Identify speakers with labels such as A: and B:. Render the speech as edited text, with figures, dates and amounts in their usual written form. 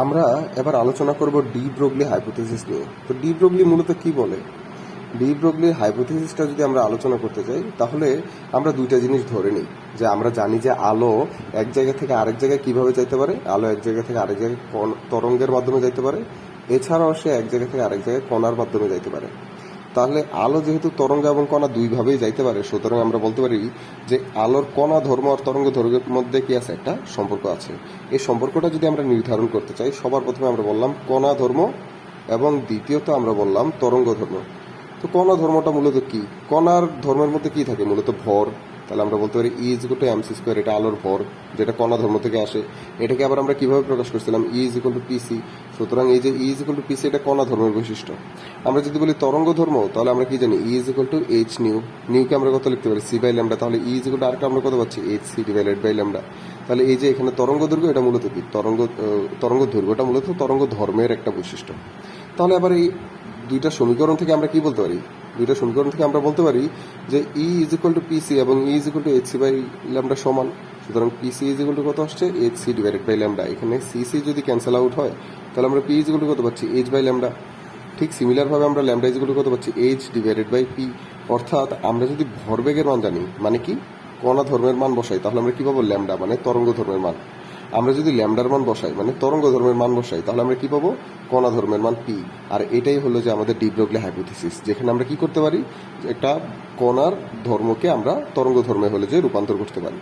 A: আমরা এবার আলোচনা করব ডি ব্রগলি হাইপোথিসিস নিয়ে। তো ডি ব্রগলি মূলত কি বলে? ডি ব্রগলি হাইপোথিসিসটা যদি আমরা আলোচনা করতে চাই, তাহলে আমরা দুইটা জিনিস ধরে নিই। যে আমরা জানি যে আলো এক জায়গা থেকে আরেক জায়গায় কিভাবে যাইতে পারে, আলো এক জায়গা থেকে আরেক জায়গায় তরঙ্গের মাধ্যমে যাইতে পারে, এছাড়াও সে এক জায়গা থেকে আরেক জায়গায় কণার মাধ্যমে যাইতে পারে। তাহলে আলো যেহেতু তরঙ্গ এবং কণা দুইভাবেই যাইতে পারে, সুতরাং আমরা বলতে পারি যে আলোর কণা ধর্ম আর তরঙ্গ ধর্মের মধ্যে কি আছে, একটা সম্পর্ক আছে। এই সম্পর্কটা যদি আমরা নির্ধারণ করতে চাই, সবার প্রথমে আমরা বললাম কণা ধর্ম এবং দ্বিতীয়ত আমরা বললাম তরঙ্গ ধর্ম। তো কণা ধর্মটা মূলত কি? কণার ধর্মের মধ্যে কি থাকে? মূলত ভর। তাহলে আমরা বলতে পারি E is equal to MC square, এটা আলোর ভর, যেটা কণা ধর্ম থেকে আসে। এটাকে আবার আমরা কিভাবে প্রকাশ করছিলাম? ই ইজ ইকুয়াল টু পিসি। সুতরাং এই যে ই ইজ ইকুয়াল টু পিসি, এটা কণা ধর্মের বৈশিষ্ট্য। আমরা যদি বলি তরঙ্গ ধর্ম, তাহলে আমরা কি জানি? E is equal to H nu. নিউকে আমরা কত লিখতে পারি? C by lambda. তাহলে ই ইজ ইকুয়াল টু আরেকটা আমরা কত পাচ্ছি? H C divided by lambda. তাহলে এই যে এখানে তরঙ্গ দৈর্ঘ্য, এটা মূলত কি? তরঙ্গ দৈর্ঘ্যটা মূলত তরঙ্গ ধর্মের একটা বৈশিষ্ট্য। তাহলে আবার এই দুইটা সমীকরণ থেকে আমরা কি বলতে পারি? দুইটা সমীকরণ থেকে আমরা বলতে পারি যে E is equal to PC এবং E is equal to H C by lambda সমান। সুতরাং পিসি ইজ ইকুয়াল টু কত আসছে? H C divided by lambda. এখানে সিসি যদি ক্যান্সেল আউট হয়, তাহলে আমরা পি ইজ ইকুয়াল টু কত পাচ্ছি? H by lambda. ঠিক সিমিলারভাবে আমরা ল্যামডা ইজ ইকুয়াল টু কত পাচ্ছি? H divided by P. অর্থাৎ আমরা যদি ভরবেগের মান জানি, মানে কি কণা ধর্মের মান বসাই, তাহলে আমরা কি পাবো? ল্যামডা, মানে তরঙ্গ ধর্মের মান। আমরা যদি ল্যামডার মান বসাই, মানে তরঙ্গ ধর্মের মান বসাই, তাহলে আমরা কি পাবো? কণা ধর্মের মান পি। আর এটাই হলো যে আমাদের ডি ব্রগলি হাইপোথিসিস, যেখানে আমরা কি করতে পারি? একটা কণার ধর্মকে আমরা তরঙ্গ ধর্মে হলে যে রূপান্তর করতে পারি।